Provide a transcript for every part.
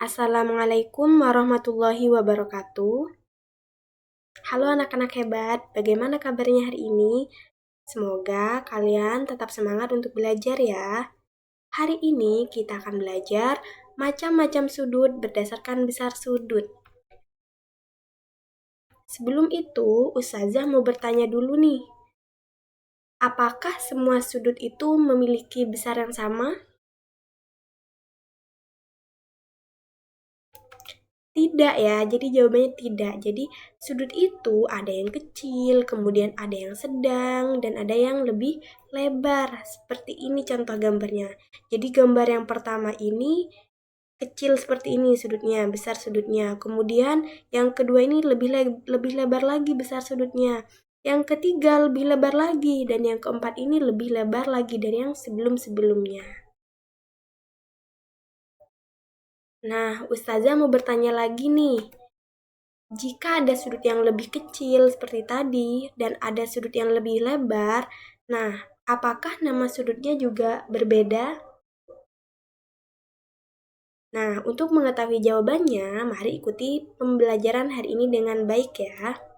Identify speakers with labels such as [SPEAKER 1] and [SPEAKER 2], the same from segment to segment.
[SPEAKER 1] Assalamualaikum warahmatullahi wabarakatuh. Halo anak-anak hebat, bagaimana kabarnya hari ini? Semoga kalian tetap semangat untuk belajar ya. Hari ini kita akan belajar macam-macam sudut berdasarkan besar sudut. Sebelum itu, Ustazah mau bertanya dulu nih. Apakah semua sudut itu memiliki besar yang sama? Tidak ya, jadi jawabannya tidak. Jadi sudut itu ada yang kecil, kemudian ada yang sedang, dan ada yang lebih lebar. Seperti ini contoh gambarnya. Jadi gambar yang pertama ini kecil seperti ini sudutnya, besar sudutnya. Kemudian yang kedua ini lebih lebar lagi besar sudutnya. Yang ketiga lebih lebar lagi, dan yang keempat ini lebih lebar lagi dari yang sebelum-sebelumnya. Nah, Ustazah mau bertanya lagi nih. Jika ada sudut yang lebih kecil seperti tadi dan ada sudut yang lebih lebar, nah, apakah nama sudutnya juga berbeda? Nah, untuk mengetahui jawabannya, mari ikuti pembelajaran hari ini dengan baik ya.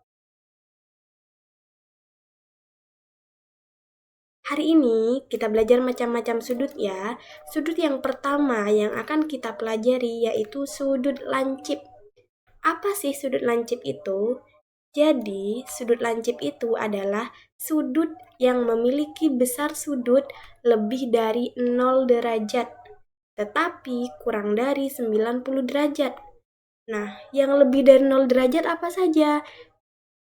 [SPEAKER 1] Hari ini kita belajar macam-macam sudut ya. Sudut yang pertama yang akan kita pelajari yaitu sudut lancip. Apa sih sudut lancip itu? Jadi, sudut lancip itu adalah sudut yang memiliki besar sudut lebih dari 0 derajat, tetapi kurang dari 90 derajat. Nah, yang lebih dari 0 derajat apa saja?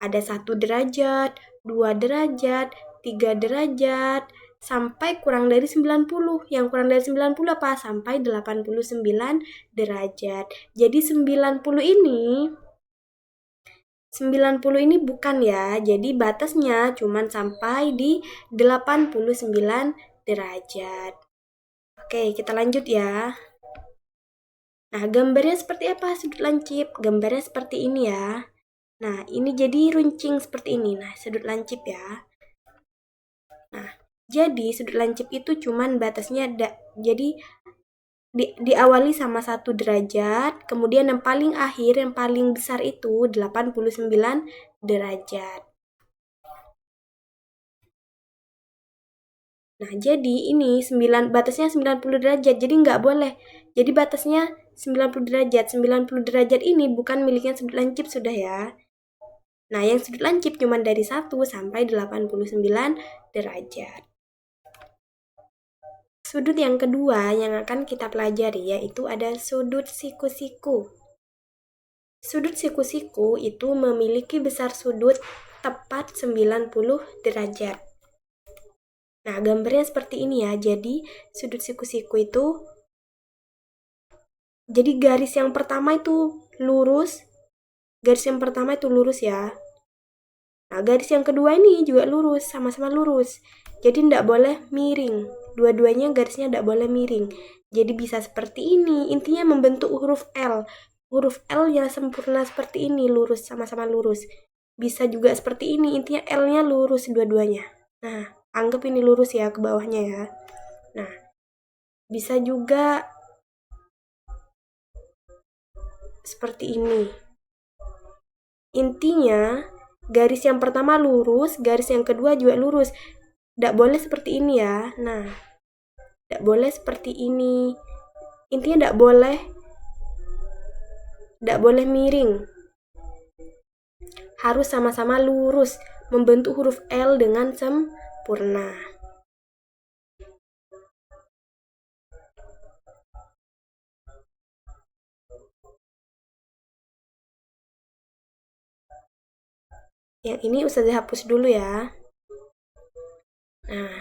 [SPEAKER 1] Ada 1 derajat, 2 derajat, 3 derajat, sampai kurang dari 90. Yang kurang dari 90 apa? Sampai 89 derajat. Jadi 90 ini bukan ya, jadi batasnya cuma sampai di 89 derajat. Oke, kita lanjut ya. Nah, gambarnya seperti apa sudut lancip? Gambarnya seperti ini ya. Nah, ini jadi runcing seperti ini. Nah, sudut lancip ya. Nah, jadi sudut lancip itu cuma batasnya jadi diawali sama 1 derajat, kemudian yang paling akhir, yang paling besar itu 89 derajat. Nah, jadi ini batasnya 90 derajat, jadi nggak boleh. Jadi batasnya 90 derajat. 90 derajat ini bukan miliknya sudut lancip sudah ya. Nah, yang sudut lancip cuma dari 1 sampai 89 derajat. Sudut yang kedua yang akan kita pelajari yaitu ada sudut siku-siku. Sudut siku-siku itu memiliki besar sudut tepat 90 derajat. Nah, gambarnya seperti ini ya. Jadi, sudut siku-siku itu jadi garis yang pertama itu lurus. Garis yang pertama itu lurus ya. Nah, garis yang kedua ini juga lurus, sama-sama lurus. Jadi tidak boleh miring. Dua-duanya garisnya tidak boleh miring. Jadi bisa seperti ini. Intinya membentuk huruf L. Huruf L yang sempurna seperti ini, lurus, sama-sama lurus. Bisa juga seperti ini, intinya L-nya lurus dua-duanya. Nah, anggap ini lurus ya ke bawahnya ya. Nah, bisa juga seperti ini. Intinya, garis yang pertama lurus, garis yang kedua juga lurus. Tidak boleh seperti ini ya. Nah, tidak boleh seperti ini. Intinya tidak boleh miring. Harus sama-sama lurus, membentuk huruf L dengan sempurna. Yang ini Ustazah hapus dulu ya. Nah,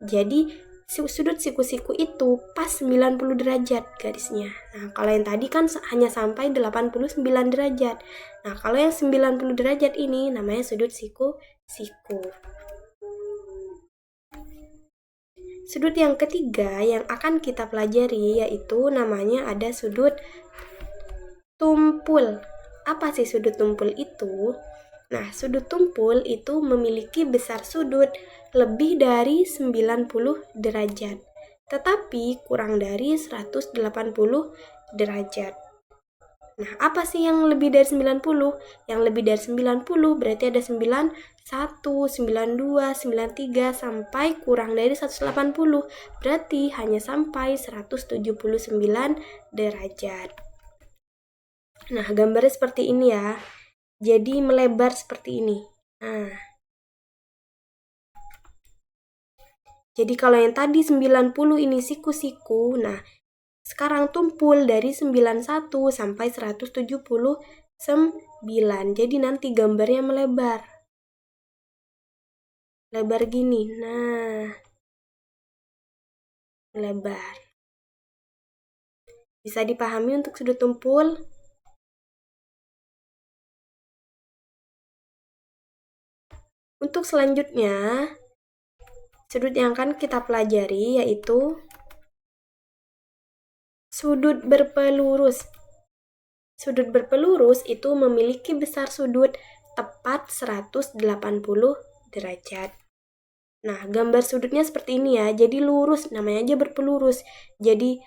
[SPEAKER 1] jadi sudut siku-siku itu pas 90 derajat garisnya. Nah, kalau yang tadi kan hanya sampai 89 derajat. Nah, kalau yang 90 derajat ini namanya sudut siku-siku. Sudut yang ketiga yang akan kita pelajari yaitu namanya ada sudut tumpul. Apa sih sudut tumpul itu? Nah, sudut tumpul itu memiliki besar sudut lebih dari 90 derajat, tetapi kurang dari 180 derajat. Nah, apa sih yang lebih dari 90? Yang lebih dari 90 berarti ada 91, 92, 93 sampai kurang dari 180. Berarti hanya sampai 179 derajat. Nah, gambarnya seperti ini ya. Jadi melebar seperti ini. Nah, jadi kalau yang tadi 90 ini siku-siku, nah sekarang tumpul dari 91 sampai 179. Jadi nanti gambarnya melebar. Lebar gini. Nah, melebar. Bisa dipahami untuk sudut tumpul? Untuk selanjutnya, sudut yang akan kita pelajari yaitu sudut berpelurus. Sudut berpelurus itu memiliki besar sudut tepat 180 derajat. Nah, gambar sudutnya seperti ini ya. Jadi lurus, namanya aja berpelurus. Jadi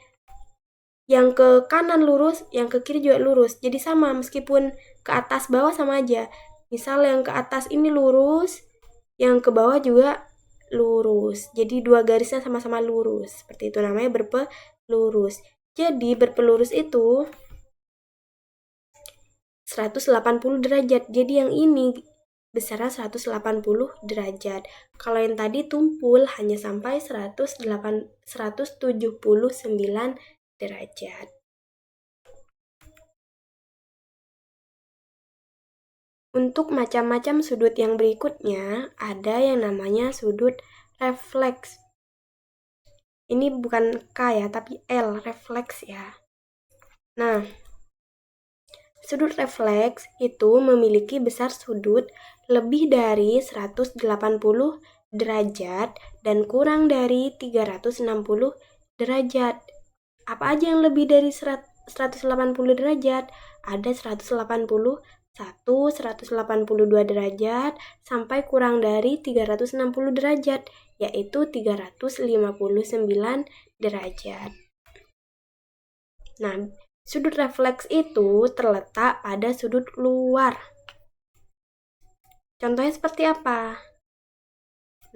[SPEAKER 1] yang ke kanan lurus, yang ke kiri juga lurus. Jadi sama, meskipun ke atas bawah sama aja. Misal yang ke atas ini lurus, yang ke bawah juga lurus. Jadi dua garisnya sama-sama lurus. Seperti itu namanya berpelurus. Jadi berpelurus itu 180 derajat. Jadi yang ini besarnya 180 derajat. Kalau yang tadi tumpul hanya sampai 179 derajat. Untuk macam-macam sudut yang berikutnya, ada yang namanya sudut refleks. Ini bukan K ya, tapi L, refleks ya. Nah, sudut refleks itu memiliki besar sudut lebih dari 180 derajat dan kurang dari 360 derajat. Apa aja yang lebih dari 180 derajat? Ada 181, 182 derajat, sampai kurang dari 360 derajat, yaitu 359 derajat. Nah, sudut refleks itu terletak pada sudut luar. Contohnya seperti apa?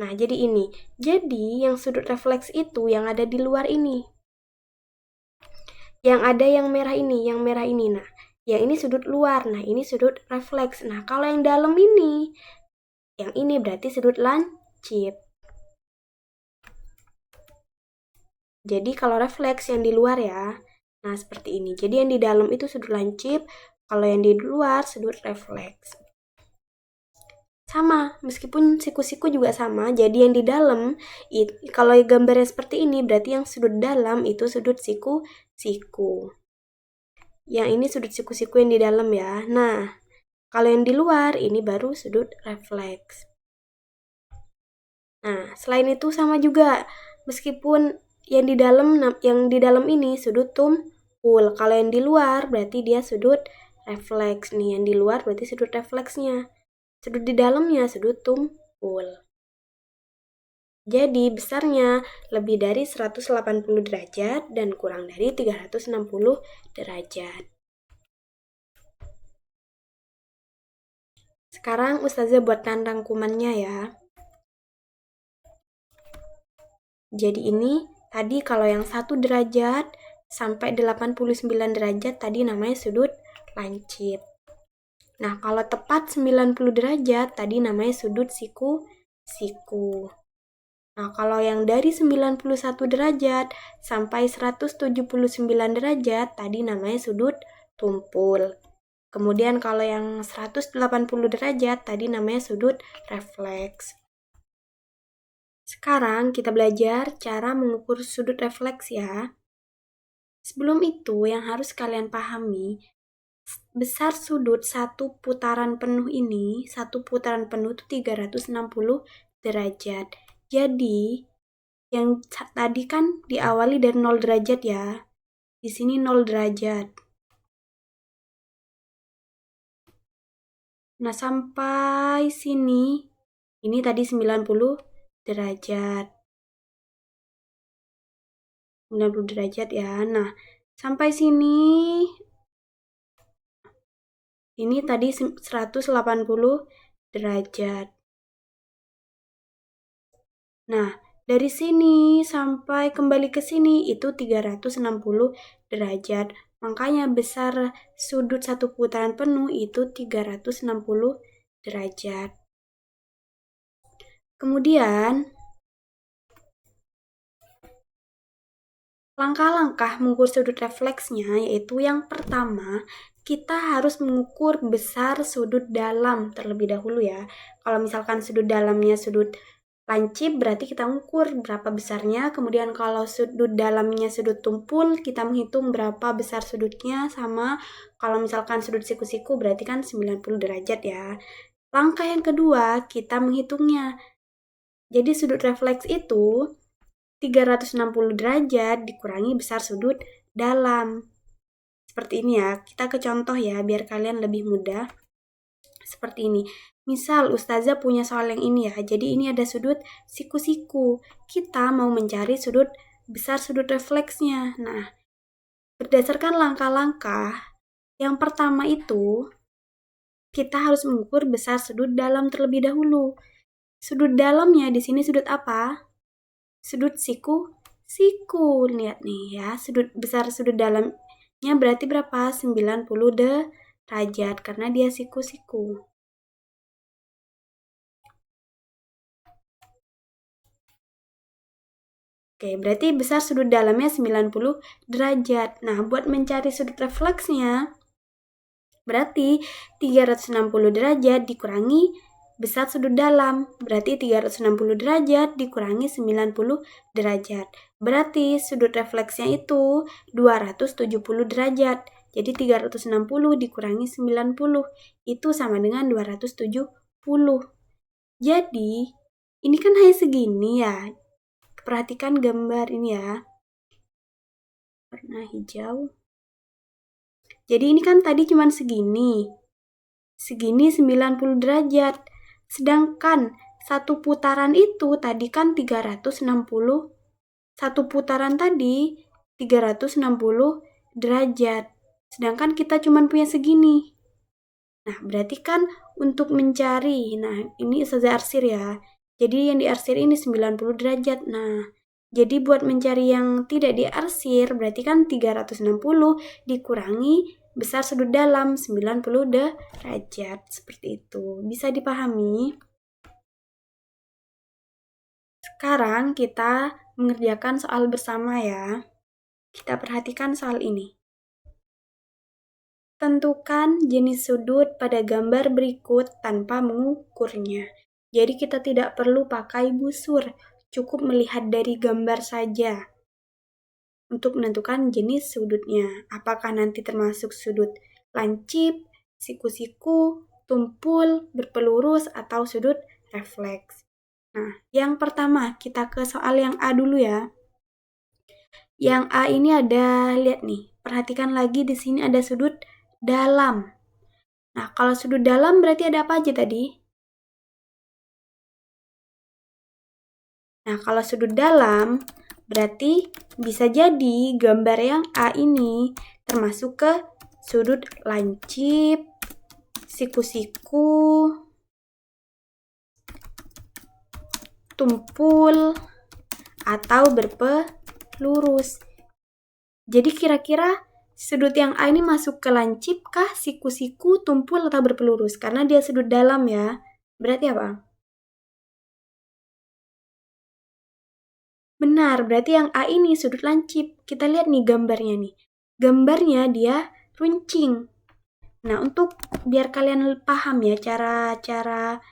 [SPEAKER 1] Nah, jadi ini. Jadi, yang sudut refleks itu yang ada di luar ini. Yang ada yang merah ini, Nah, yang ini sudut luar. Nah, ini sudut refleks. Nah, kalau yang dalam ini, yang ini berarti sudut lancip. Jadi, kalau refleks yang di luar ya. Nah, seperti ini. Jadi, yang di dalam itu sudut lancip. Kalau yang di luar, sudut refleks. Sama, meskipun siku-siku juga sama. Jadi yang di dalam, kalau gambarnya seperti ini, berarti yang sudut dalam itu sudut siku-siku. Yang ini sudut siku-siku yang di dalam ya. Nah, kalau yang di luar, ini baru sudut refleks. Nah, selain itu sama juga. Meskipun yang di dalam ini sudut tumpul. Kalau yang di luar, berarti dia sudut refleks. Nih, yang di luar berarti sudut refleksnya. Sudut di dalamnya sudut tumpul. Jadi besarnya lebih dari 180 derajat dan kurang dari 360 derajat. Sekarang Ustazah buatkan rangkumannya ya. Jadi ini tadi kalau yang 1 derajat sampai 89 derajat tadi namanya sudut lancip. Nah, kalau tepat 90 derajat, tadi namanya sudut siku-siku. Nah, kalau yang dari 91 derajat sampai 179 derajat, tadi namanya sudut tumpul. Kemudian kalau yang 180 derajat, tadi namanya sudut refleks. Sekarang kita belajar cara mengukur sudut refleks ya. Sebelum itu, yang harus kalian pahami, besar sudut satu putaran penuh ini, satu putaran penuh itu 360 derajat. Jadi, yang tadi kan diawali dari 0 derajat ya. Di sini 0 derajat. Nah, sampai sini, ini tadi 90 derajat. 90 derajat ya. Nah, sampai sini, ini tadi 180 derajat. Nah, dari sini sampai kembali ke sini itu 360 derajat. Makanya besar sudut satu putaran penuh itu 360 derajat. Kemudian, langkah-langkah mengukur sudut refleksnya yaitu yang pertama, kita harus mengukur besar sudut dalam terlebih dahulu ya. Kalau misalkan sudut dalamnya sudut lancip, berarti kita mengukur berapa besarnya. Kemudian kalau sudut dalamnya sudut tumpul, kita menghitung berapa besar sudutnya. Sama kalau misalkan sudut siku-siku berarti kan 90 derajat ya. Langkah yang kedua, kita menghitungnya. Jadi sudut refleks itu 360 derajat dikurangi besar sudut dalam. Seperti ini ya, kita ke contoh ya, biar kalian lebih mudah. Seperti ini. Misal Ustazah punya soal yang ini ya, jadi ini ada sudut siku-siku. Kita mau mencari sudut besar sudut refleksnya. Nah, berdasarkan langkah-langkah, yang pertama itu, kita harus mengukur besar sudut dalam terlebih dahulu. Sudut dalamnya di sini sudut apa? Sudut siku. Lihat nih ya, sudut besar sudut dalamnya berarti berapa? 90 derajat karena dia siku-siku. Oke, berarti besar sudut dalamnya 90 derajat. Nah, buat mencari sudut refleksnya, berarti 360 derajat dikurangi besar sudut dalam. Berarti 360 derajat dikurangi 90 derajat. Berarti sudut refleksnya itu 270 derajat. Jadi 360 dikurangi 90 itu sama dengan 270. Jadi, ini kan hanya segini ya. Perhatikan gambar ini ya. Warna hijau. Jadi ini kan tadi cuma segini. Segini 90 derajat. Sedangkan satu putaran itu tadi kan 360. Satu putaran tadi 360 derajat. Sedangkan kita cuma punya segini. Nah, berarti kan untuk mencari, nah ini Ustazah arsir ya. Jadi yang diarsir ini 90 derajat. Nah, jadi buat mencari yang tidak diarsir, berarti kan 360 dikurangi besar sudut dalam 90 derajat. Seperti itu. Bisa dipahami? Sekarang kita mengerjakan soal bersama ya. Kita perhatikan soal ini. Tentukan jenis sudut pada gambar berikut tanpa mengukurnya. Jadi kita tidak perlu pakai busur, cukup melihat dari gambar saja untuk menentukan jenis sudutnya. Apakah nanti termasuk sudut lancip, siku-siku, tumpul, berpelurus, atau sudut refleks. Nah, yang pertama kita ke soal yang A dulu ya. Yang A ini ada, lihat nih, perhatikan lagi di sini ada sudut dalam. Nah, kalau sudut dalam berarti ada apa aja tadi? Nah, kalau sudut dalam berarti bisa jadi gambar yang A ini termasuk ke sudut lancip, siku-siku, tumpul, atau berpelurus. Jadi kira-kira sudut yang A ini masuk ke lancip kah, siku-siku, tumpul, atau berpelurus? Karena dia sudut dalam ya. Berarti apa? Benar, berarti yang A ini sudut lancip. Kita lihat nih gambarnya nih. Gambarnya dia runcing. Nah, untuk biar kalian paham ya cara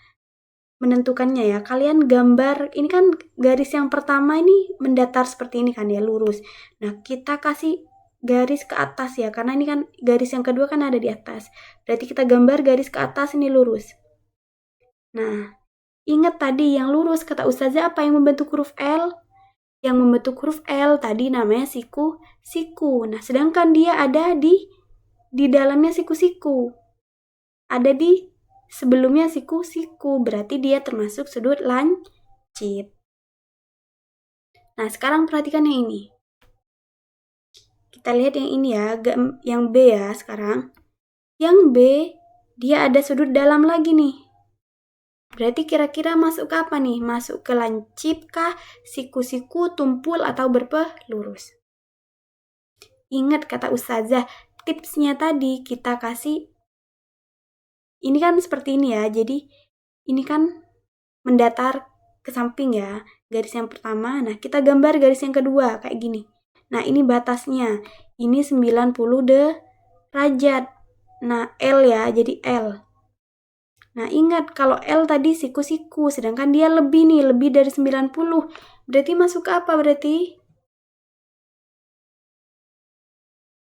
[SPEAKER 1] menentukannya ya. Kalian gambar, ini kan garis yang pertama ini mendatar seperti ini kan ya, lurus. Nah, kita kasih garis ke atas ya, karena ini kan garis yang kedua kan ada di atas. Berarti kita gambar garis ke atas ini lurus. Nah, ingat tadi yang lurus kata Ustazah apa yang membentuk huruf L? Yang membentuk huruf L tadi namanya siku. Nah, sedangkan dia ada di dalamnya siku-siku. Ada di sebelumnya siku-siku, berarti dia termasuk sudut lancip. Nah, sekarang perhatikan yang ini. Kita lihat yang ini ya, yang B ya sekarang. Yang B, dia ada sudut dalam lagi nih. Berarti kira-kira masuk ke apa nih? Masuk ke lancip kah, siku-siku, tumpul, atau berpelurus? Ingat kata Ustazah, tipsnya tadi kita kasih, ini kan seperti ini ya, jadi ini kan mendatar ke samping ya, garis yang pertama. Nah, kita gambar garis yang kedua, kayak gini. Nah, ini batasnya, ini 90 derajat. Nah, L ya, jadi L. Nah, ingat kalau L tadi siku-siku, sedangkan dia lebih nih, lebih dari 90. Berarti masuk ke apa berarti?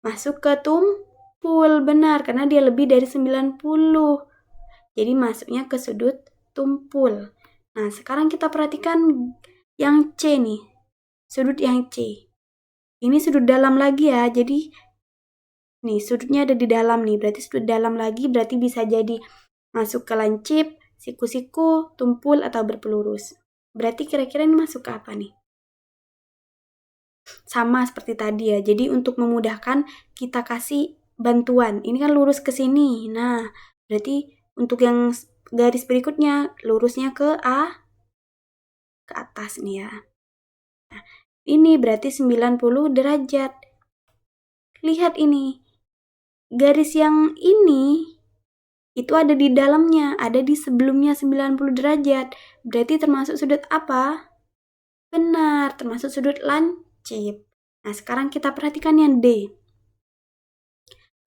[SPEAKER 1] Masuk ke tumpul, benar, karena dia lebih dari 90. Jadi masuknya ke sudut tumpul. Nah, sekarang kita perhatikan yang C nih. Sudut yang C. Ini sudut dalam lagi ya, jadi nih sudutnya ada di dalam nih, berarti sudut dalam lagi, berarti bisa jadi masuk ke lancip, siku-siku, tumpul, atau berpelurus. Berarti kira-kira ini masuk ke apa nih? Sama seperti tadi ya, jadi untuk memudahkan kita kasih bantuan. Ini kan lurus ke sini. Nah, berarti untuk yang garis berikutnya, lurusnya ke atas nih ya. Nah, ini berarti 90 derajat. Lihat ini. Garis yang ini itu ada di dalamnya, ada di sebelumnya 90 derajat. Berarti termasuk sudut apa? Benar, termasuk sudut lancip. Nah, sekarang kita perhatikan yang D.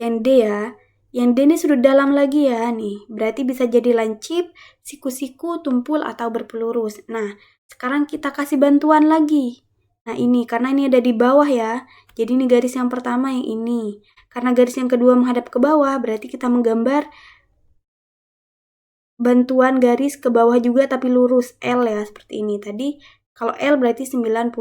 [SPEAKER 1] Yang D ya. Yang D ini sudut dalam lagi ya nih. Berarti bisa jadi lancip, siku-siku, tumpul, atau berpelurus. Nah, sekarang kita kasih bantuan lagi. Nah, ini karena ini ada di bawah ya. Jadi ini garis yang pertama yang ini. Karena garis yang kedua menghadap ke bawah, berarti kita menggambar bantuan garis ke bawah juga tapi lurus L ya, seperti ini. Tadi kalau L berarti 90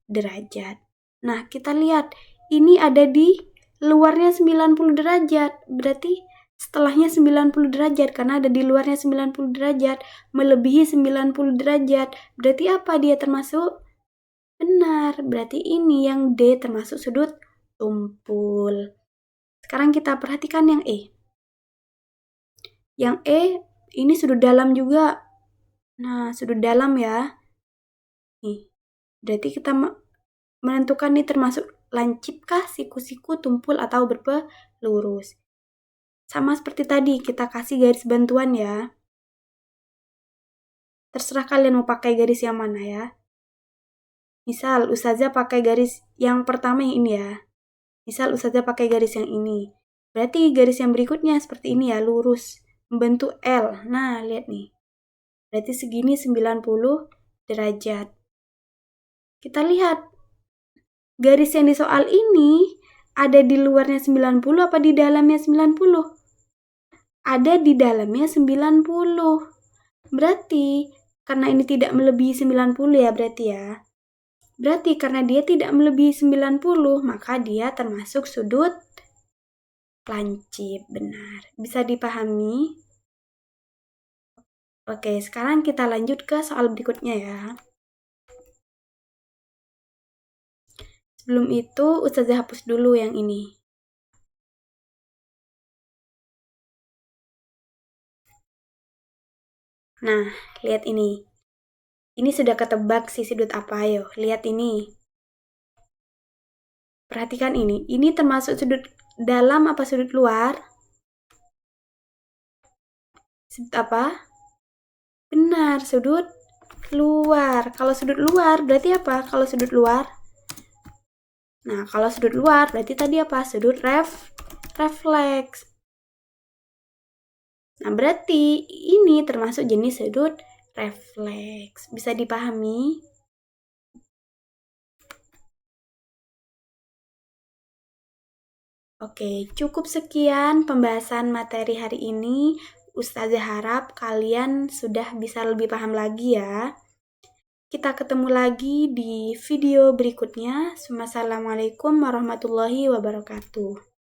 [SPEAKER 1] derajat. Nah, kita lihat ini ada di luarnya 90 derajat. Berarti setelahnya 90 derajat karena ada di luarnya 90 derajat, melebihi 90 derajat. Berarti apa dia termasuk? Benar, berarti ini yang D termasuk sudut tumpul. Sekarang kita perhatikan yang E. Yang E ini sudut dalam juga. Nah, sudut dalam ya. Nih, berarti kita menentukan nih termasuk lancip kah, siku-siku, tumpul, atau berpelurus. Sama seperti tadi, kita kasih garis bantuan ya. Terserah kalian mau pakai garis yang mana ya. Misal, Ustazah pakai garis yang pertama yang ini ya. Misal, Ustazah pakai garis yang ini. Berarti garis yang berikutnya seperti ini ya, lurus. Membentuk L. Nah, lihat nih. Berarti segini 90 derajat. Kita lihat. Garis yang di soal ini ada di luarnya 90 apa di dalamnya 90? Ada di dalamnya 90. Berarti karena ini tidak melebihi 90 ya berarti ya. Berarti karena dia tidak melebihi 90, maka dia termasuk sudut lancip. Benar. Bisa dipahami? Oke, sekarang kita lanjut ke soal berikutnya ya. Sebelum itu, Ustazah hapus dulu yang ini. Nah, lihat ini. Ini sudah ketebak sih sudut apa, ayo. Lihat ini. Perhatikan ini. Ini termasuk sudut dalam apa sudut luar? Sudut apa? Benar, sudut luar. Kalau sudut luar berarti apa? Kalau sudut luar? Nah, kalau sudut luar berarti tadi apa? Sudut refleks. Nah, berarti ini termasuk jenis sudut refleks. Bisa dipahami? Oke, cukup sekian pembahasan materi hari ini. Ustazah harap kalian sudah bisa lebih paham lagi ya. Kita ketemu lagi di video berikutnya. Wassalamualaikum warahmatullahi wabarakatuh.